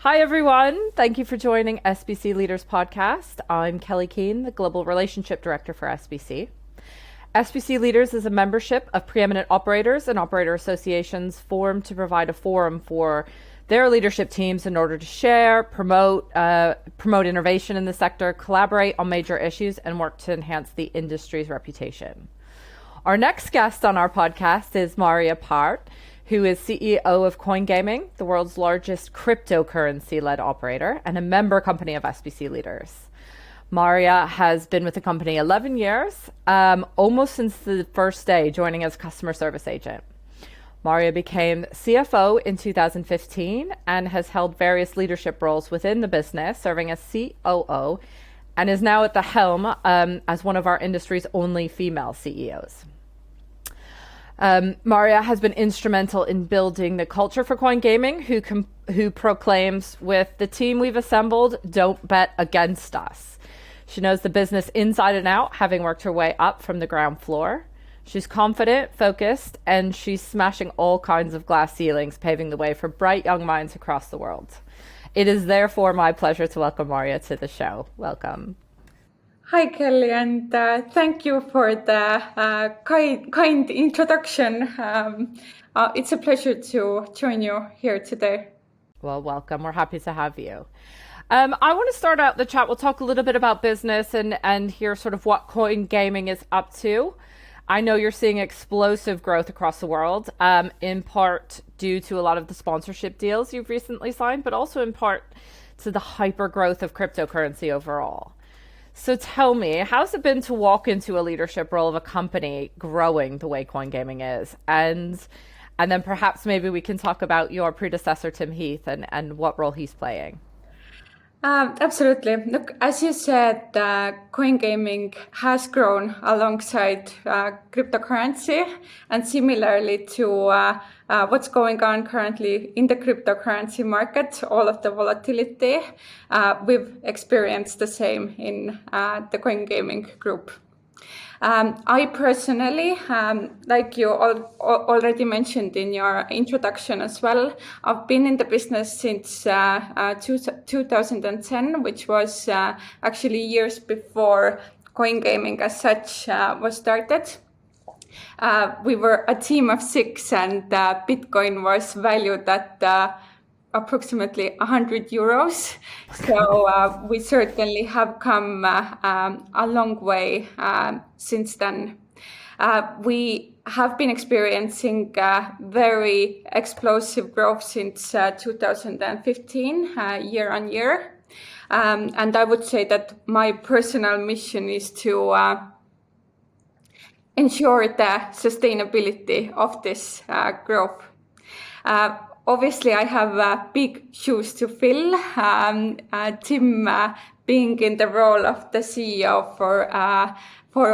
Hi, everyone. Thank you for joining SBC Leaders podcast. I'm Kelly Kehn, the Global Relationship Director for SBC. SBC Leaders is a membership of preeminent operators and operator associations formed to provide a forum for their leadership teams in order to share, promote innovation in the sector, collaborate on major issues, and work to enhance the industry's reputation. Our next guest on our podcast is Maarja Pärt, who is CEO of Coingaming, the world's largest cryptocurrency-led operator and a member company of SBC Leaders. Maarja has been with the company 11 years, almost since the first day, joining as customer service agent. Maarja became CFO in 2015 and has held various leadership roles within the business, serving as COO, and is now at the helm as one of our industry's only female CEOs. Maarja has been instrumental in building the culture for Coingaming, who proclaims, with the team we've assembled, don't bet against us. She knows the business inside and out, having worked her way up from the ground floor. She's confident, focused, and she's smashing all kinds of glass ceilings, paving the way for bright young minds across the world. It is therefore my pleasure to welcome Maarja to the show. Welcome. Hi, Kelly, and thank you for the kind introduction. It's a pleasure to join you here today. Well, welcome. We're happy to have you. I want to start out the chat. We'll talk a little bit about business and hear sort of what Coingaming is up to. I know you're seeing explosive growth across the world, in part due to a lot of the sponsorship deals you've recently signed, but also in part to the hyper growth of cryptocurrency overall. So tell me, how's it been to walk into a leadership role of a company growing the way Coingaming is? And then perhaps maybe we can talk about your predecessor, Tim Heath, and what role he's playing. Absolutely. Look, as you said, Coingaming has grown alongside cryptocurrency, and similarly to what's going on currently in the cryptocurrency market, all of the volatility, we've experienced the same in the Coingaming Group. I personally, like you already mentioned in your introduction as well, I've been in the business since 2010, which was actually years before Coingaming as such was started. We were a team of 6 and Bitcoin was valued at approximately 100 euros. So we certainly have come a long way since then. We have been experiencing very explosive growth since 2015, year on year. And I would say that my personal mission is to ensure the sustainability of this growth. Obviously, I have big shoes to fill. Tim being in the role of the CEO for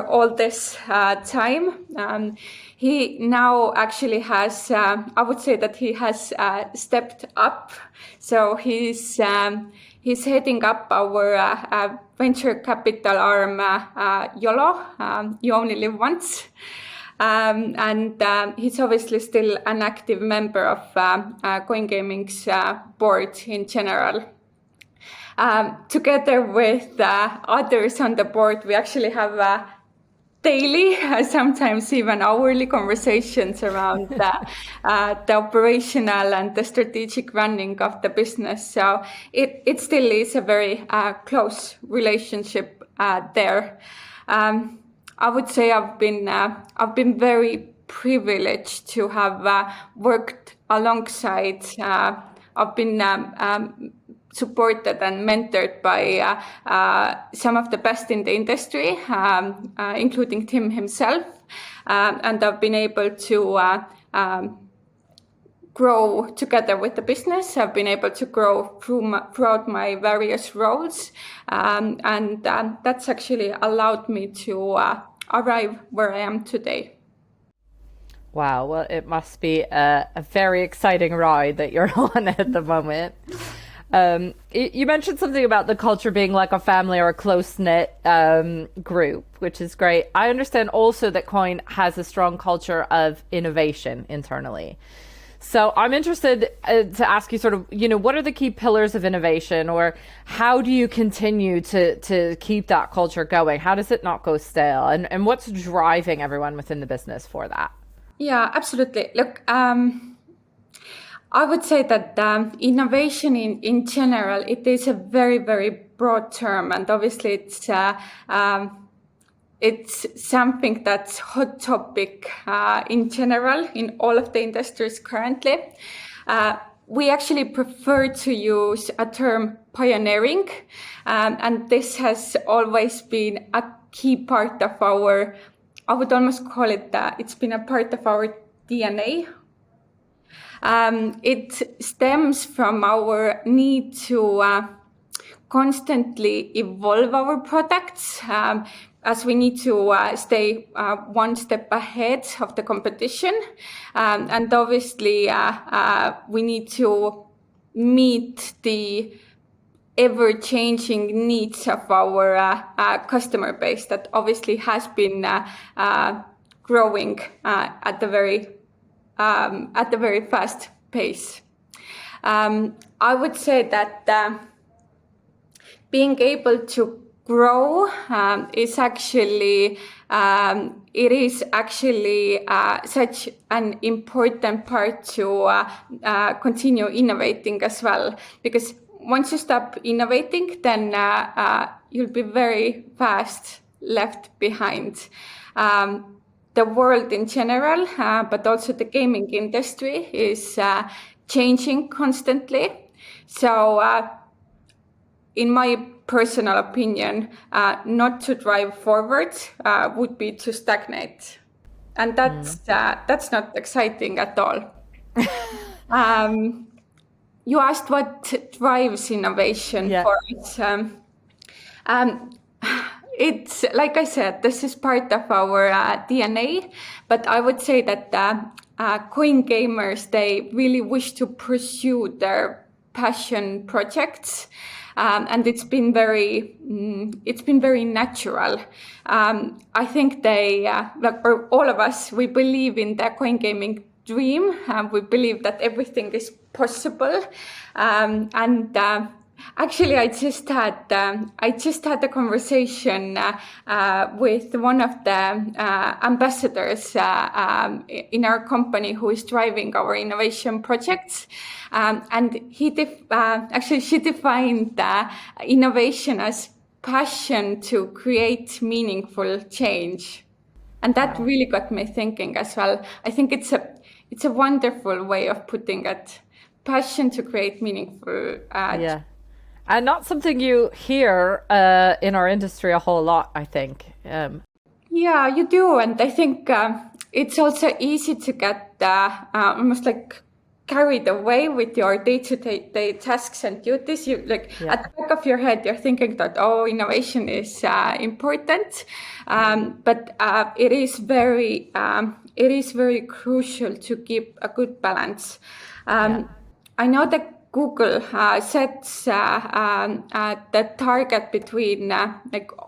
all this time. He now actually has, I would say that he has stepped up. So he's heading up our venture capital arm, YOLO, You Only Live Once. And he's obviously still an active member of Coingaming's board in general. Together with others on the board, we actually have daily, sometimes even hourly conversations around the operational and the strategic running of the business. So it still is a very close relationship there. I would say I've been very privileged to have worked alongside. I've been supported and mentored by some of the best in the industry, including Tim himself, and I've been able to grow together with the business. I've been able to grow throughout my various roles, and that's actually allowed me to arrive where I am today. Wow, well, it must be a very exciting ride that you're on at the moment. You mentioned something about the culture being like a family or a close-knit group, which is great. I understand also that Coin has a strong culture of innovation internally. So I'm interested to ask you sort of, what are the key pillars of innovation, or how do you continue to keep that culture going? How does it not go stale? And what's driving everyone within the business for that? Yeah, absolutely. Look, I would say that innovation in general, it is a very, very broad term. And obviously it's something that's hot topic in general in all of the industries currently. We actually prefer to use a term pioneering, and this has always been a key part of I would almost call it it's been a part of our DNA. It stems from our need to constantly evolve our products, as we need to stay one step ahead of the competition. And obviously, we need to meet the ever-changing needs of our customer base that obviously has been growing at the very fast pace. I would say that being able to grow is actually such an important part to continue innovating as well, because once you stop innovating, then you'll be very fast left behind. The world in general, but also the gaming industry is changing constantly. So in my personal opinion, not to drive forward would be to stagnate. And that's not exciting at all. You asked what drives innovation for us. It's like I said, this is part of our DNA, but I would say that coin gamers, they really wish to pursue their passion projects, and it's been very natural. I think all of us, we believe in the coin gaming dream. We believe that everything is possible, actually, I just had a conversation with one of the ambassadors in our company who is driving our innovation projects, and she defined innovation as passion to create meaningful change, and that really got me thinking as well. I think it's a wonderful way of putting it. Passion to create meaningful and not something you hear in our industry a whole lot, I think. Yeah, you do. And I think it's also easy to get almost like carried away with your day-to-day tasks and duties. You at the back of your head, you're thinking that, innovation is important. But it is very crucial to keep a good balance. I know that Google sets the target between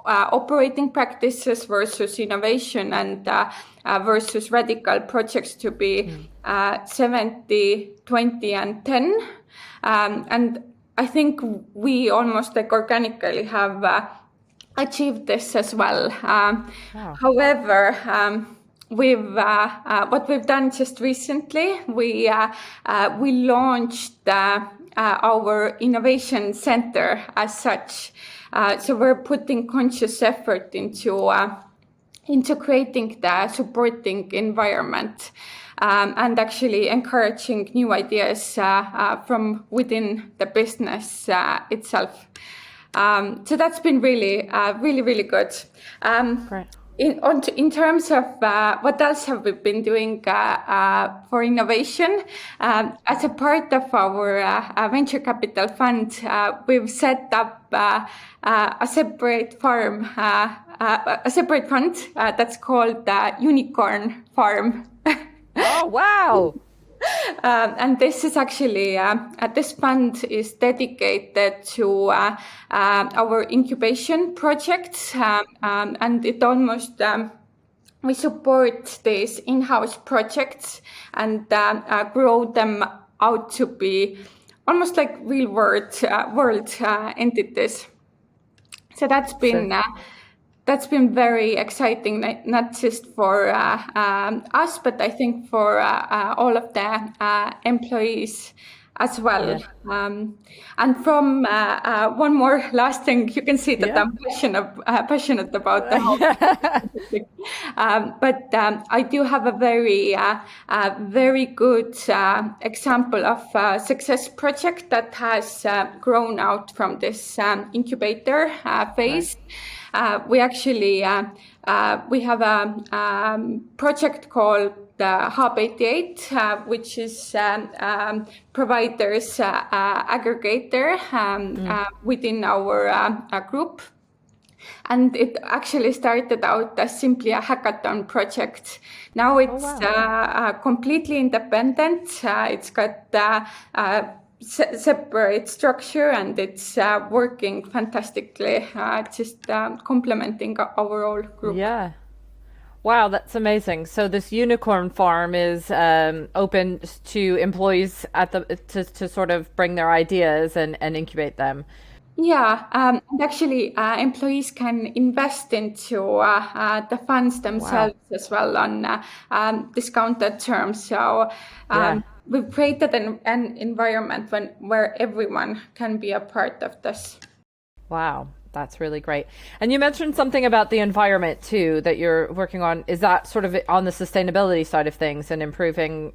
operating practices versus innovation and versus radical projects to be 70, 20, and 10. And I think we almost organically have achieved this as well. However, what we've done just recently, we launched our innovation center as such. So we're putting conscious effort into creating the supporting environment and actually encouraging new ideas from within the business itself. So that's been really good. Great. In terms of what else have we been doing for innovation, as a part of our venture capital fund, we've set up a separate fund that's called the Unicorn Farm. Oh, wow. And this is actually, this fund is dedicated to our incubation projects, and it almost we support these in-house projects and grow them out to be almost like real world entities. So that's been very exciting, not just for us, but I think for all of the employees as well. Yeah. And from one more last thing, you can see that I'm passionate about the whole topic. But I do have a very good example of a success project that has grown out from this incubator phase. We actually we have a project called Hub 88, which is providers aggregator within our group. And it actually started out as simply a hackathon project. Now it's completely independent. It's got separate structure and it's working fantastically, just complementing our overall group. Yeah. Wow, that's amazing. So this unicorn farm is open to employees to sort of bring their ideas and incubate them. Yeah, and actually employees can invest into the funds themselves as well on discounted terms. So we've created an environment where everyone can be a part of this. Wow. That's really great. And you mentioned something about the environment too that you're working on. Is that sort of on the sustainability side of things and improving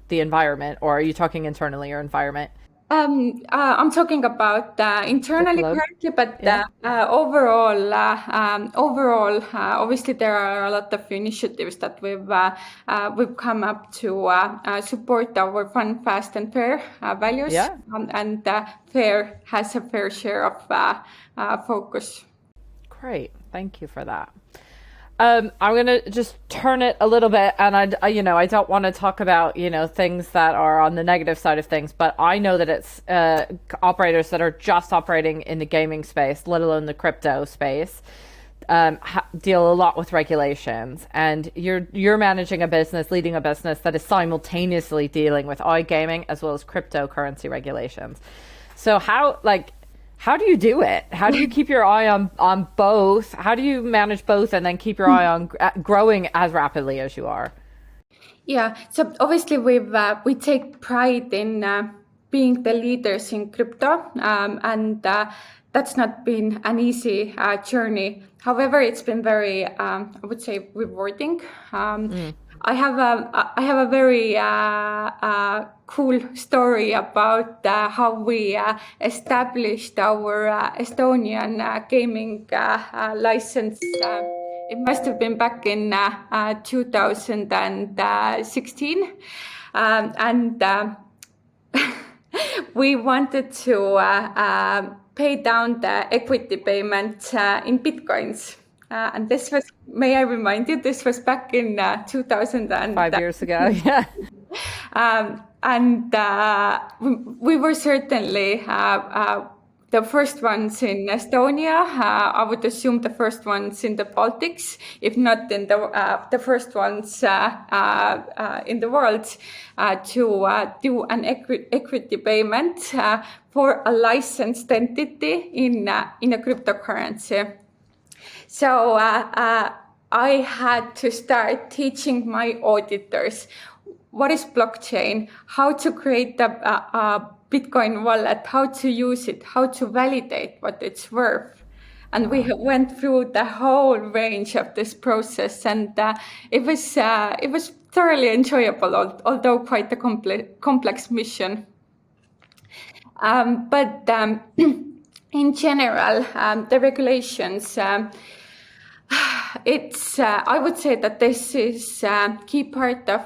the environment, or are you talking internally or environment? I'm talking about internally currently, but overall, obviously there are a lot of initiatives that we've come up to support our fun, fast, and fair values. Yeah. And fair has a fair share of focus. Great, thank you for that. I'm going to just turn it a little bit, and I don't want to talk about, things that are on the negative side of things, but I know that it's operators that are just operating in the gaming space, let alone the crypto space, deal a lot with regulations, and you're managing a business, leading a business that is simultaneously dealing with iGaming as well as cryptocurrency regulations. So how do you do it? How do you keep your eye on both? How do you manage both and then keep your eye on growing as rapidly as you are? Yeah, so obviously we take pride in being the leaders in crypto, and that's not been an easy journey. However, it's been very, I would say, rewarding. I have a very cool story about how we established our Estonian gaming license. It must have been back in 2016, and we wanted to pay down the equity payment in Bitcoins. And this was, may I remind you, this was back in 2000. 5 years ago, yeah. And we were certainly the first ones in Estonia. I would assume the first ones in the Baltics, if not in the first ones in the world, to do an equity payment for a licensed entity in a cryptocurrency. So I had to start teaching my auditors what is blockchain, how to create a Bitcoin wallet, how to use it, how to validate what it's worth. And we went through the whole range of this process, and it was thoroughly enjoyable, although quite a complex mission. But in general, the regulations, it's I would say that this is a key part of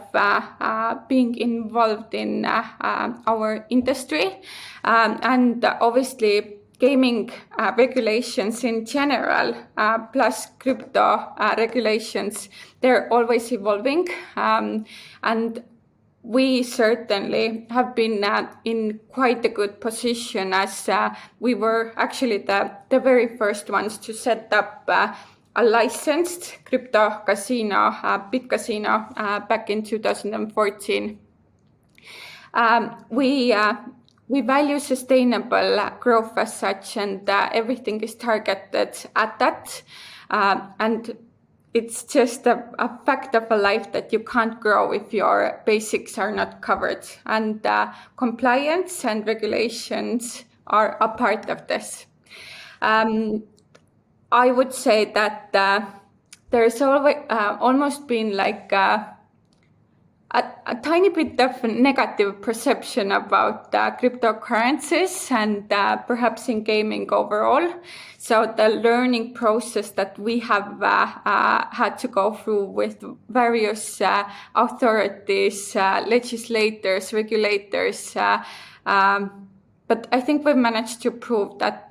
being involved in our industry, and obviously gaming regulations in general, plus crypto regulations, they're always evolving, and we certainly have been in quite a good position, as we were actually the very first ones to set up a licensed crypto casino, bit casino, back in 2014. We value sustainable growth as such, and everything is targeted at that. And it's just a fact of a life that you can't grow if your basics are not covered. And compliance and regulations are a part of this. I would say that there's always almost been like a tiny bit of negative perception about cryptocurrencies and perhaps in gaming overall. So the learning process that we have had to go through with various authorities, legislators, regulators, but I think we've managed to prove that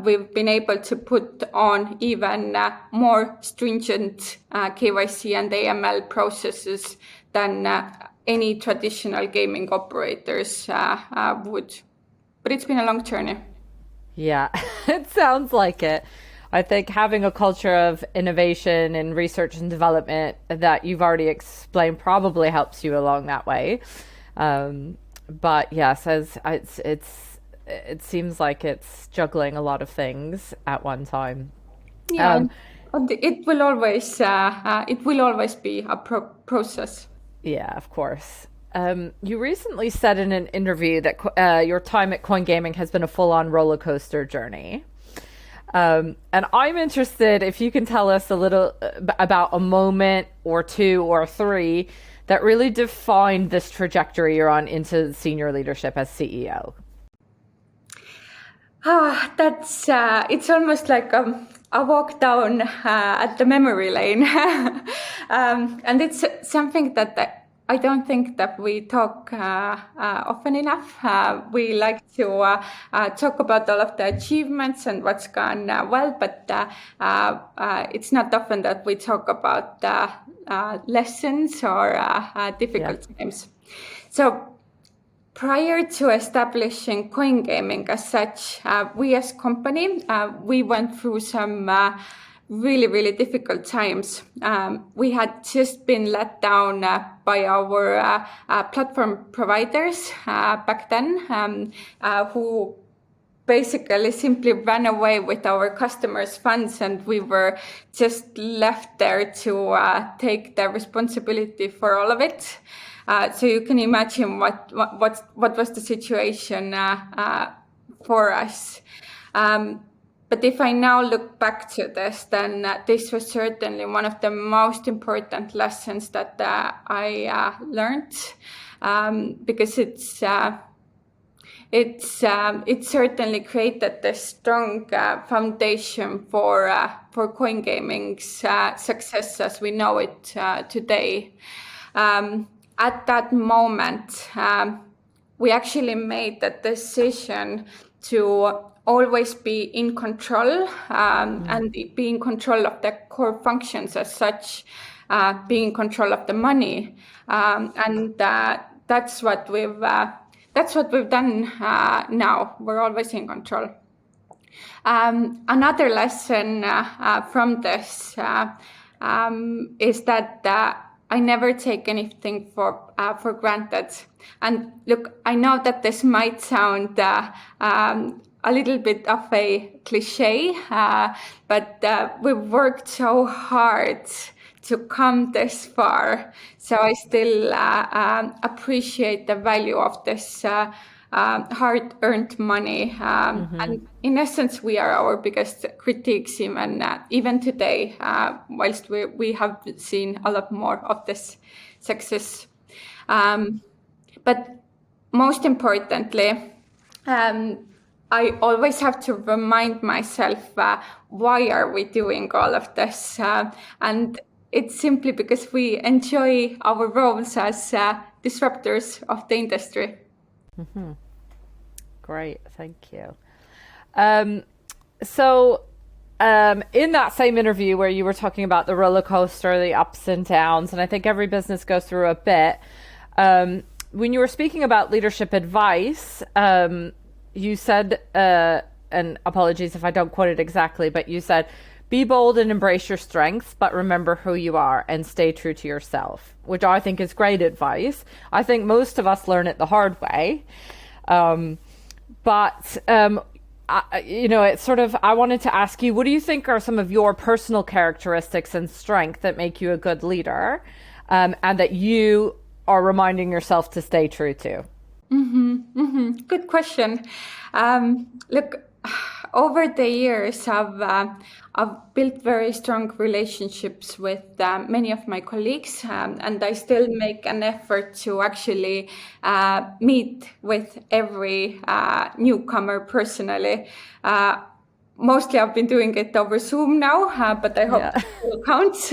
we've been able to put on even more stringent KYC and AML processes than any traditional gaming operators would. But it's been a long journey. Yeah, it sounds like it. I think having a culture of innovation and research and development that you've already explained probably helps you along that way. But yes, it seems like it's juggling a lot of things at one time. Yeah, it will always be a process. Yeah, of course. You recently said in an interview that your time at Coingaming has been a full-on roller coaster journey. And I'm interested if you can tell us a little about a moment or two or three that really defined this trajectory you're on into senior leadership as CEO. That's it's almost like a walk down at the memory lane. And it's something that I don't think that we talk often enough. We like to talk about all of the achievements and what's gone well, but it's not often that we talk about lessons or difficult times. So prior to establishing Coingaming as such, we as company, we went through some really, really difficult times. We had just been let down by our platform providers back then, who basically simply ran away with our customers' funds, and we were just left there to take the responsibility for all of it. So you can imagine what was the situation for us. But if I now look back to this, then this was certainly one of the most important lessons that I learned, because it certainly created a strong foundation for Coingaming's success as we know it today. At that moment, we actually made the decision to always be in control and be in control of the core functions as such, being in control of the money, and that's what we've done now. We're always in control. Another lesson from this is that I never take anything for granted. And look, I know that this might sound a little bit of a cliche, but we've worked so hard to come this far. So I still appreciate the value of this hard-earned money. And in essence, we are our biggest critics even today, whilst we have seen a lot more of this success. But most importantly, I always have to remind myself, why are we doing all of this? And it's simply because we enjoy our roles as disruptors of the industry. Mm-hmm. Great, thank you. So in that same interview where you were talking about the roller coaster, the ups and downs, and I think every business goes through a bit, when you were speaking about leadership advice, you said, and apologies if I don't quote it exactly, but you said, be bold and embrace your strengths, but remember who you are and stay true to yourself, which I think is great advice. I think most of us learn it the hard way. It's sort of, I wanted to ask you, what do you think are some of your personal characteristics and strength that make you a good leader, and that you are reminding yourself to stay true to? Good question. Look, over the years, I've built very strong relationships with many of my colleagues, and I still make an effort to actually meet with every newcomer personally. Mostly I've been doing it over Zoom now, but I hope it still counts.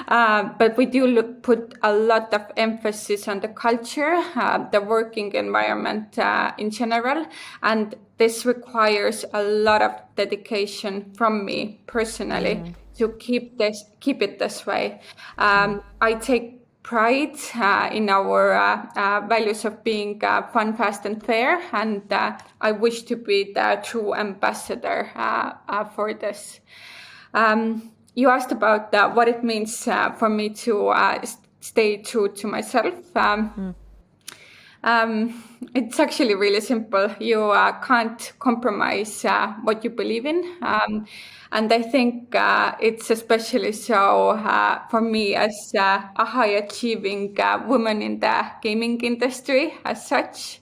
But we do put a lot of emphasis on the culture, the working environment in general, and this requires a lot of dedication from me personally to keep it this way. I take pride in our values of being fun, fast, and fair, and I wish to be the true ambassador for this. You asked about what it means for me to stay true to myself. It's actually really simple. You can't compromise what you believe in. And I think it's especially so for me as a high-achieving woman in the gaming industry as such.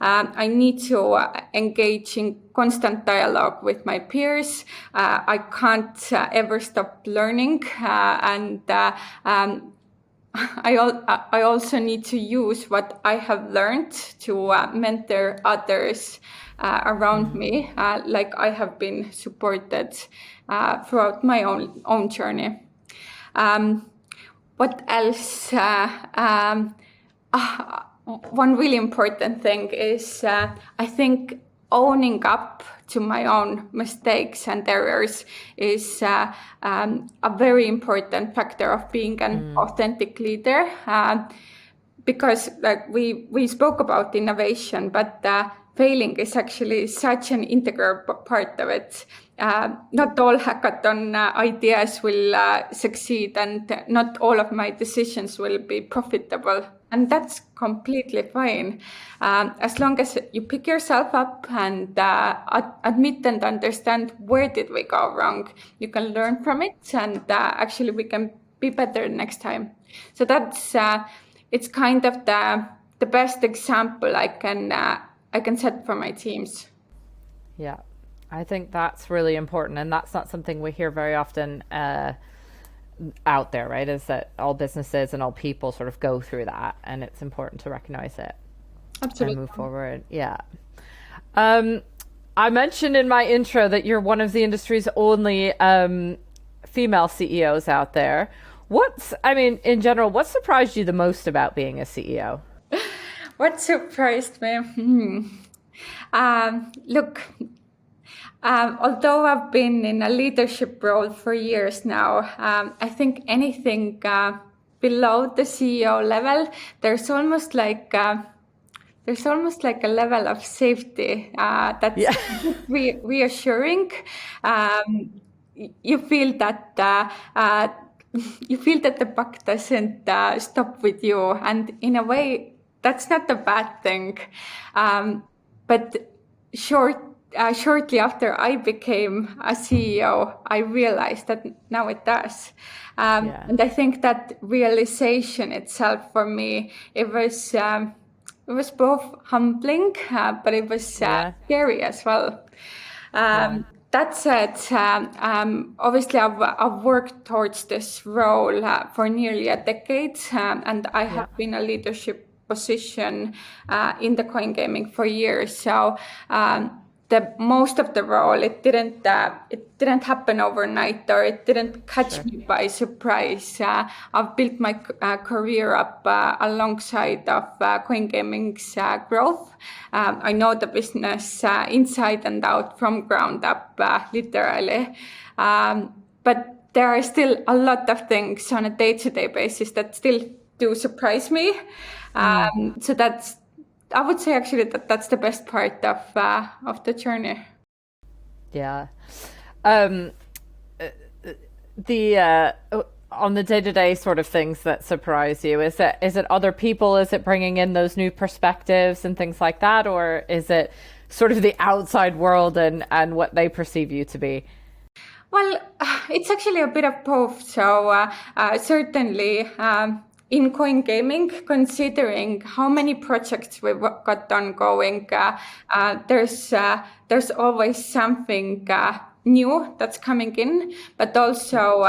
I need to engage in constant dialogue with my peers. I can't ever stop learning. I also need to use what I have learned to mentor others around me, like I have been supported throughout my own journey. What else? One really important thing is I think owning up to my own mistakes and errors is a very important factor of being an authentic leader. Because like we spoke about innovation, but failing is actually such an integral part of it. Not all hackathon ideas will succeed, and not all of my decisions will be profitable. And that's completely fine. As long as you pick yourself up and admit and understand where did we go wrong, you can learn from it, and actually we can be better next time. So that's it's kind of the best example I can set for my teams. Yeah, I think that's really important, and that's not something we hear very often out there, right? Is that all businesses and all people sort of go through that, and it's important to recognize it. Absolutely. And move forward. Yeah. I mentioned in my intro that you're one of the industry's only female CEOs out there. In general, what surprised you the most about being a CEO? What surprised me? Look, although I've been in a leadership role for years now, I think anything below the CEO level, there's almost like a level of safety that's reassuring. You feel that the buck doesn't stop with you, and in a way, that's not a bad thing. But shortly after I became a CEO, I realized that now it does. And I think that realization itself for me, it was both humbling, but it was scary as well. That said, obviously I've worked towards this role for nearly a decade, and I have been a leadership position in the Coingaming for years. So the most of the role, it didn't happen overnight, or it didn't catch me by surprise. I've built my career up alongside of Coingaming's growth. I know the business inside and out from ground up, literally. But there are still a lot of things on a day-to-day basis that still do surprise me. So I would say actually that's the best part of the journey. Yeah. the on the day-to-day sort of things that surprise you? Is it other people? Is it bringing in those new perspectives and things like that, or is it sort of the outside world and what they perceive you to be? Well, it's actually a bit of both. So certainly in Coingaming, considering how many projects we've got ongoing, there's always something new that's coming in, but also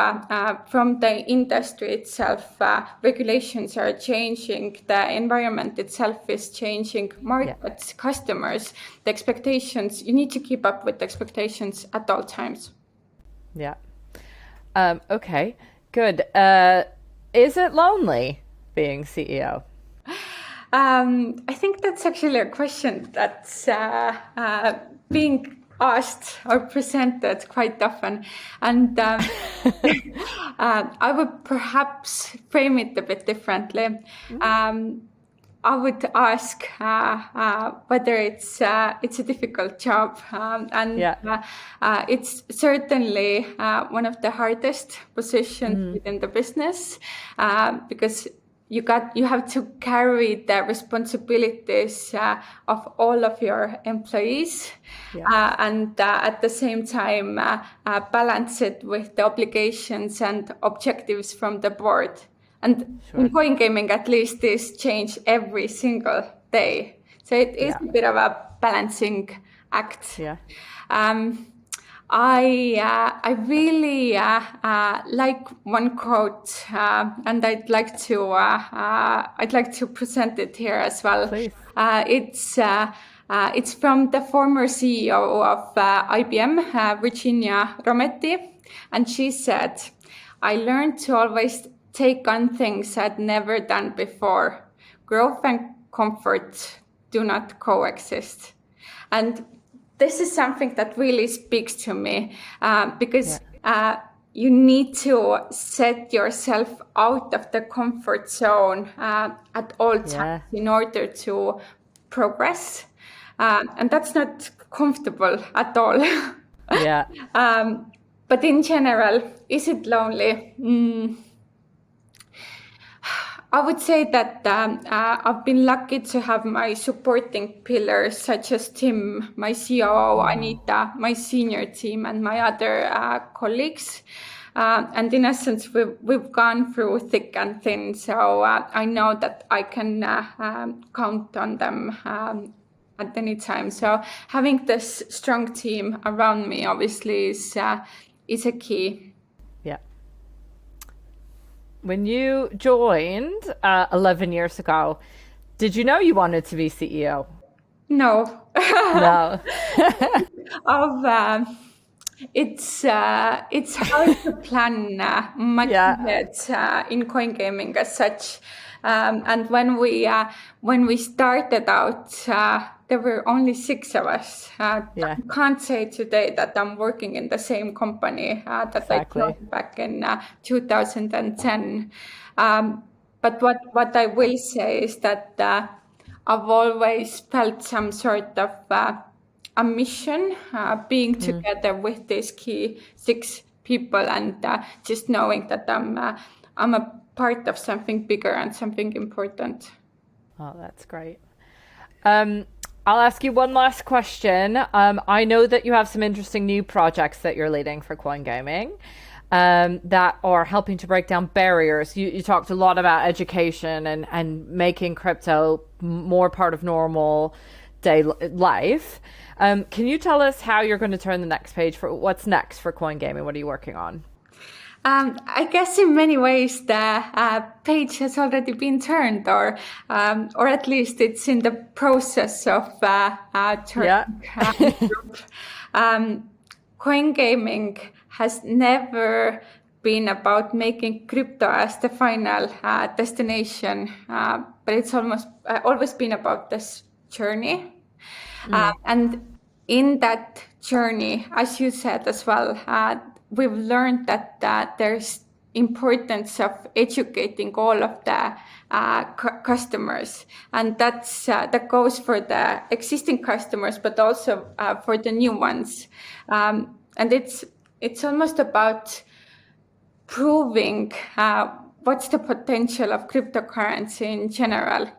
from the industry itself, regulations are changing, the environment itself is changing, markets, customers, the expectations, you need to keep up with the expectations at all times. Yeah. Okay, good. Is it lonely being CEO? I think that's actually a question that's being asked or presented quite often. And I would perhaps frame it a bit differently. I would ask whether it's a difficult job, it's certainly one of the hardest positions within the business because you have to carry the responsibilities of all of your employees, and at the same time balance it with the obligations and objectives from the board. And in Coingaming, at least, this change every single day. So it is a bit of a balancing act. Yeah. I really like one quote, and I'd like to present it here as well. Please. It's from the former CEO of IBM, Virginia Rometty, and she said, "I learned to always take on things I'd never done before. Growth and comfort do not coexist." And this is something that really speaks to me because you need to set yourself out of the comfort zone at all times in order to progress. And that's not comfortable at all. Yeah. But in general, is it lonely? I would say that I've been lucky to have my supporting pillars such as Tim, my COO, Anita, my senior team, and my other colleagues. And in essence, we've gone through thick and thin. So I know that I can count on them at any time. So having this strong team around me obviously is a key. When you joined 11 years ago, did you know you wanted to be CEO? No. No. It's hard to plan much ahead in Coingaming as such. And when we started out, there were only 6 of us. I can't say today that I'm working in the same company that I joined back in 2010. But what I will say is that I've always felt some sort of a mission being together with these key 6 people and just knowing that I'm a part of something bigger and something important. Oh, that's great. I'll ask you one last question. I know that you have some interesting new projects that you're leading for Coingaming that are helping to break down barriers. You talked a lot about education and making crypto more part of normal day life. Can you tell us how you're going to turn the next page for what's next for Coingaming? What are you working on? I guess in many ways the page has already been turned, or at least it's in the process of turning. Coingaming has never been about making crypto as the final destination, but it's always been about this journey. And in that journey, as you said as well, we've learned that there's importance of educating all of the customers, and that goes for the existing customers, but also for the new ones. And it's almost about proving what's the potential of cryptocurrency in general.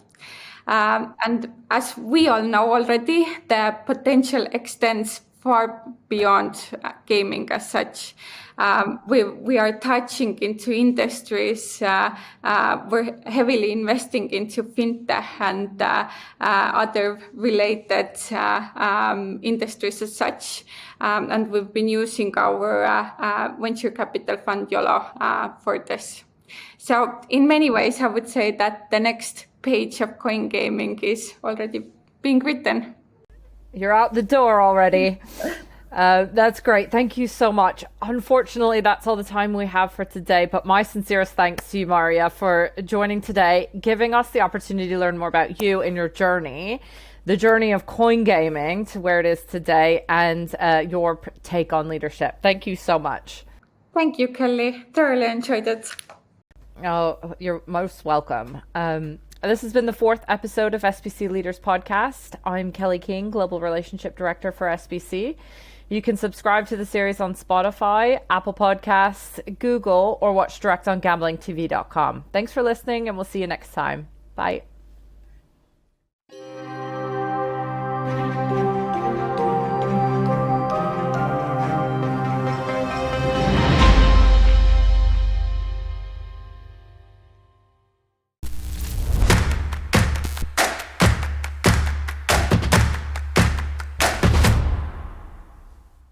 And as we all know already, the potential extends far beyond gaming as such. We are touching into industries. We're heavily investing into fintech and other related industries as such. And we've been using our venture capital fund YOLO for this. So in many ways, I would say that the next page of Coingaming is already being written. You're out the door already. That's great. Thank you so much. Unfortunately, that's all the time we have for today, but my sincerest thanks to you, Maarja, for joining today, giving us the opportunity to learn more about you and your journey, the journey of Coingaming to where it is today, and your take on leadership. Thank you so much. Thank you, Kelly. Thoroughly enjoyed it. Oh, you're most welcome. This has been the 4th episode of SBC Leaders Podcast. I'm Kelly Kehn, Global Relationship Director for SBC. You can subscribe to the series on Spotify, Apple Podcasts, Google, or watch direct on gamblingtv.com. Thanks for listening, and we'll see you next time. Bye.